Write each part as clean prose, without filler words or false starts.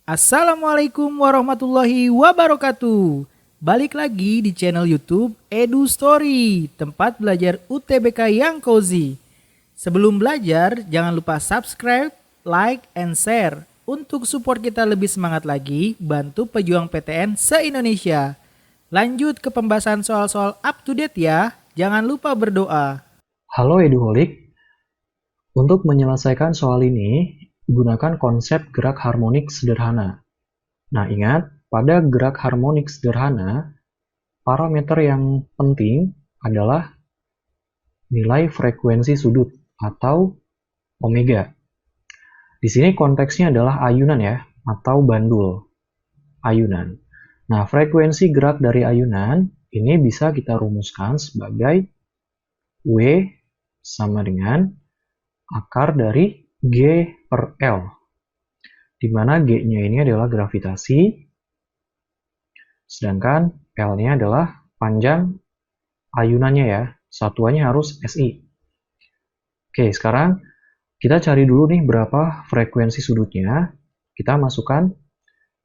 Assalamualaikum warahmatullahi wabarakatuh. Balik lagi di channel YouTube Edu Story, tempat belajar UTBK yang cozy. Sebelum belajar, jangan lupa subscribe, like, and share. Untuk support kita lebih semangat lagi, bantu pejuang PTN se-Indonesia. Lanjut ke pembahasan soal-soal up to date ya. Jangan lupa berdoa. Halo Eduholik, untuk menyelesaikan soal ini, gunakan konsep gerak harmonik sederhana. Nah, ingat, pada gerak harmonik sederhana, parameter yang penting adalah nilai frekuensi sudut atau omega. Di sini konteksnya adalah ayunan ya, atau bandul ayunan. Nah, frekuensi gerak dari ayunan ini bisa kita rumuskan sebagai W sama dengan akar dari G per L, di mana G-nya ini adalah gravitasi, sedangkan L-nya adalah panjang ayunannya ya, satuannya harus SI. Oke, sekarang kita cari dulu nih berapa frekuensi sudutnya. Kita masukkan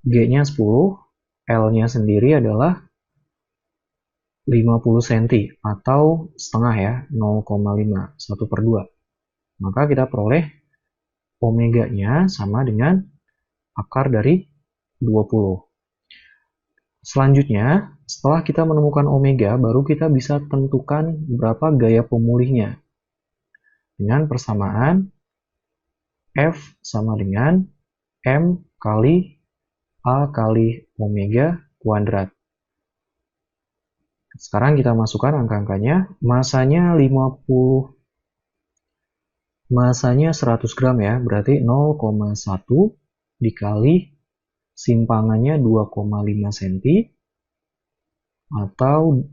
G-nya 10, L-nya sendiri adalah 50 cm atau setengah ya, 0,5, 1 per 2. Maka kita peroleh omega-nya sama dengan akar dari 20. Selanjutnya, setelah kita menemukan omega, baru kita bisa tentukan berapa gaya pemulihnya. Dengan persamaan F sama dengan M kali A kali omega kuadrat. Sekarang kita masukkan angka-angkanya. Masanya 100 gram ya, berarti 0,1 dikali simpangannya 2,5 cm atau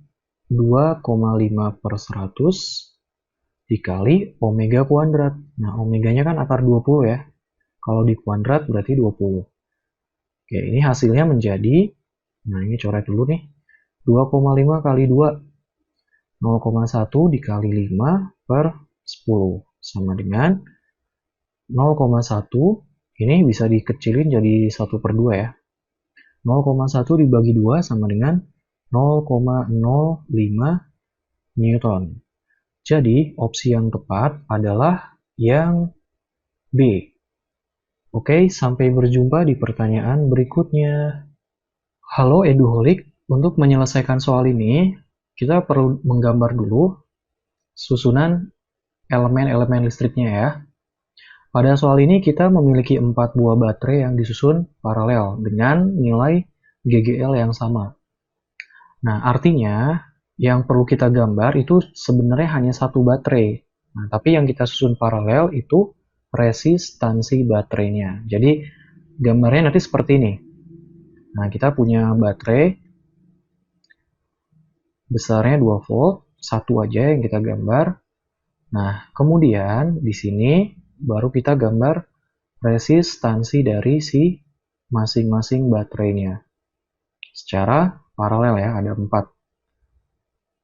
2,5 per 100 dikali omega kuadrat. Nah, omeganya kan akar 20 ya. Kalau di kuadrat berarti 20. Oke, ini hasilnya menjadi, nah ini coret dulu nih, 2,5 kali 2, 0,1 dikali 5 per 10, sama dengan 0,1, ini bisa dikecilin jadi 1 per 2 ya. 0,1 dibagi 2 sama dengan 0,05 Newton. Jadi, opsi yang tepat adalah yang B. Oke, sampai berjumpa di pertanyaan berikutnya. Halo Eduholik, untuk menyelesaikan soal ini, kita perlu menggambar dulu susunan elemen-elemen listriknya ya. Pada soal ini kita memiliki 4 buah baterai yang disusun paralel dengan nilai GGL yang sama. Nah, artinya yang perlu kita gambar itu sebenarnya hanya satu baterai. Nah, tapi yang kita susun paralel itu resistansi baterainya. Jadi, gambarnya nanti seperti ini. Nah, kita punya baterai besarnya 2 volt, satu aja yang kita gambar. Nah, kemudian di sini baru kita gambar resistansi dari si masing-masing baterainya. Secara paralel ya, ada 4.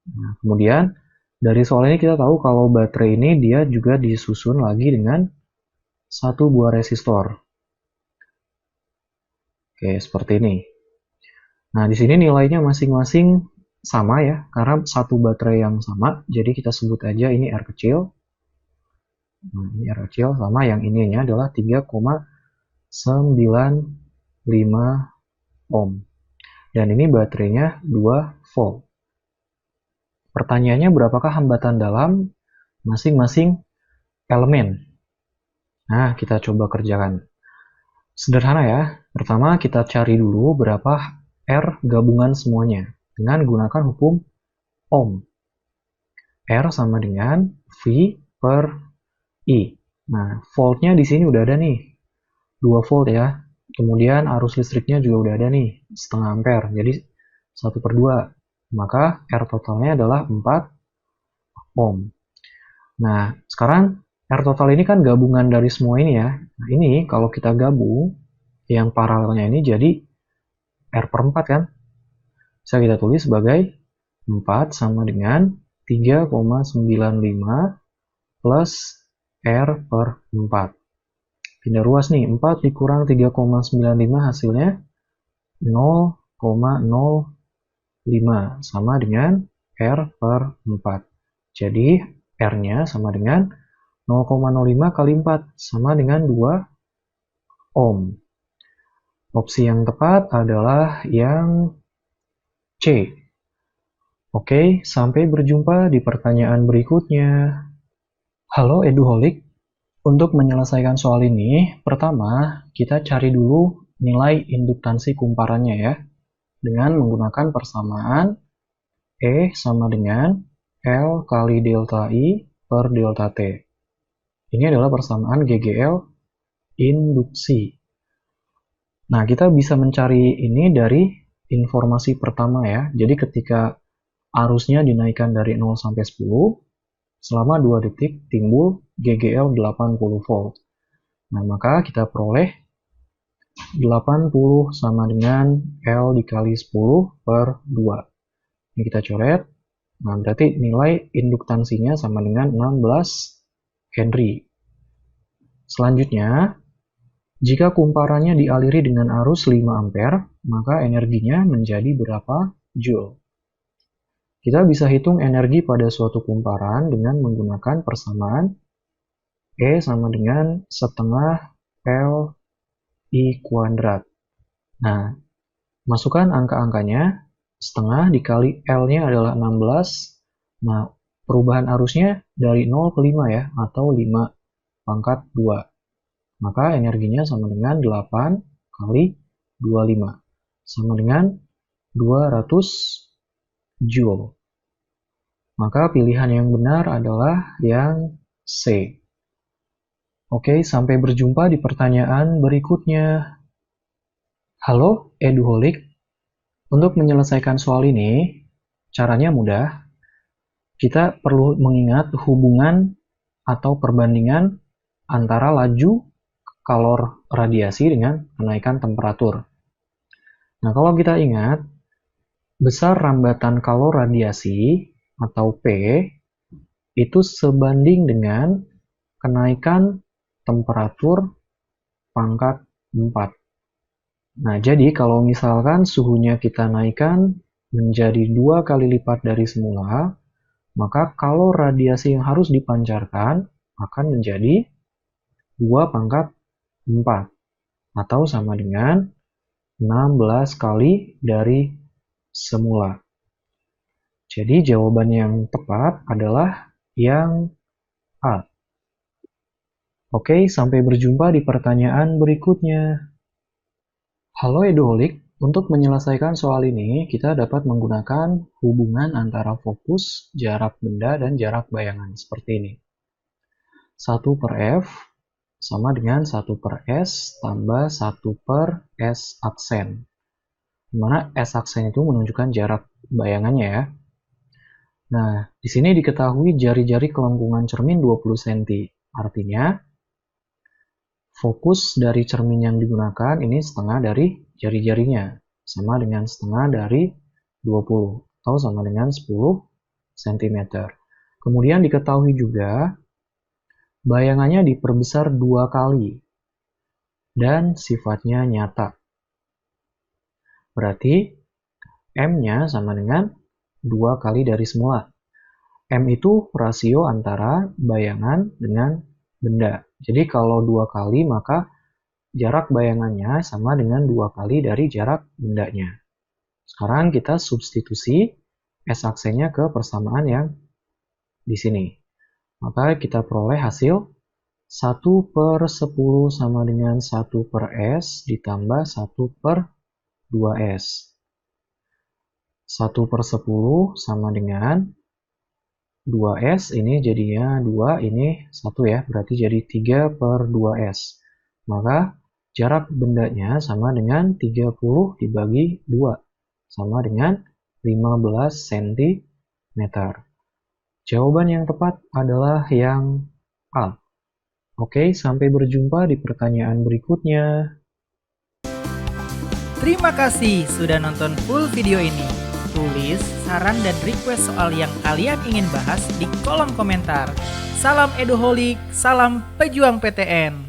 Nah, kemudian dari soal ini kita tahu kalau baterai ini dia juga disusun lagi dengan satu buah resistor. Oke, seperti ini. Nah, di sini nilainya masing-masing sama ya, karena satu baterai yang sama, jadi kita sebut aja ini R kecil. Nah, ini R kecil sama yang ininya adalah 3,95 ohm. Dan ini baterainya 2 volt. Pertanyaannya berapakah hambatan dalam masing-masing elemen? Nah, kita coba kerjakan. Sederhana ya. Pertama kita cari dulu berapa R gabungan semuanya dengan gunakan hukum Ohm. R sama dengan V per I. Nah, voltnya di sini udah ada nih. 2 volt ya. Kemudian arus listriknya juga udah ada nih, setengah ampere. Jadi 1 per 2. Maka R totalnya adalah 4 ohm. Nah, sekarang R total ini kan gabungan dari semua ini ya. Nah, ini kalau kita gabung, yang paralelnya ini jadi R per 4 kan. Bisa kita tulis sebagai 4 sama dengan 3,95 plus R per 4. pindah ruas nih, 4 dikurang 3,95 hasilnya 0,05 sama dengan R per 4. Jadi R-nya sama dengan 0,05 kali 4 sama dengan 2 ohm. Opsi yang tepat adalah yang C. Oke, sampai berjumpa di pertanyaan berikutnya. Halo Eduholik, untuk menyelesaikan soal ini, pertama kita cari dulu nilai induktansi kumparannya ya, dengan menggunakan persamaan E sama dengan L kali delta I per delta T. Ini adalah persamaan GGL induksi. Nah, kita bisa mencari ini dari informasi pertama ya. Jadi ketika arusnya dinaikkan dari 0 sampai 10, selama 2 detik timbul GGL 80 volt. Nah, maka kita peroleh 80 sama dengan L dikali 10 per 2. Ini kita coret. Nah, berarti nilai induktansinya sama dengan 16 Henry. Selanjutnya, jika kumparannya dialiri dengan arus 5 ampere, maka energinya menjadi berapa joule? Kita bisa hitung energi pada suatu kumparan dengan menggunakan persamaan E sama dengan setengah L I kuadrat. Nah, masukkan angka-angkanya. Setengah dikali L-nya adalah 16. Nah, perubahan arusnya dari 0 ke 5 ya, atau 5 pangkat 2. Maka energinya sama dengan 8 kali 25. Sama dengan 200 joule. Maka pilihan yang benar adalah yang C. Oke, sampai berjumpa di pertanyaan berikutnya. Halo Eduholik, untuk menyelesaikan soal ini, caranya mudah. Kita perlu mengingat hubungan atau perbandingan antara laju kalor radiasi dengan kenaikan temperatur. Nah, kalau kita ingat, besar rambatan kalor radiasi atau P itu sebanding dengan kenaikan temperatur pangkat 4. Nah, jadi kalau misalkan suhunya kita naikkan menjadi 2 kali lipat dari semula, maka kalor radiasi yang harus dipancarkan akan menjadi 2 pangkat 4, atau sama dengan 16 kali dari semula. Jadi jawaban yang tepat adalah yang A. Oke, sampai berjumpa di pertanyaan berikutnya. Halo Eduholik, untuk menyelesaikan soal ini kita dapat menggunakan hubungan antara fokus, jarak benda, dan jarak bayangan seperti ini. 1 per F sama dengan 1 per S tambah 1 per S aksen. Dimana S aksen itu menunjukkan jarak bayangannya ya. Nah, di sini diketahui jari-jari kelengkungan cermin 20 cm. Artinya, fokus dari cermin yang digunakan ini setengah dari jari-jarinya, sama dengan setengah dari 20, atau sama dengan 10 cm. Kemudian diketahui juga, bayangannya diperbesar 2 kali, dan sifatnya nyata. Berarti, M-nya sama dengan 2 kali dari semula. M itu rasio antara bayangan dengan benda. Jadi kalau 2 kali maka jarak bayangannya sama dengan 2 kali dari jarak bendanya. Sekarang kita substitusi S aksennya ke persamaan yang di sini. Maka kita peroleh hasil 1 per 10 sama dengan 1 per S ditambah 1 per 2S. 1 per 10 sama dengan 2S, ini jadinya 2, ini 1 ya, berarti jadi 3 per 2S. Maka jarak bendanya sama dengan 30 dibagi 2, sama dengan 15 cm. Jawaban yang tepat adalah yang A. Oke, sampai berjumpa di pertanyaan berikutnya. Terima kasih sudah nonton full video ini. Tulis saran dan request soal yang kalian ingin bahas di kolom komentar. Salam Eduholik, salam pejuang PTN.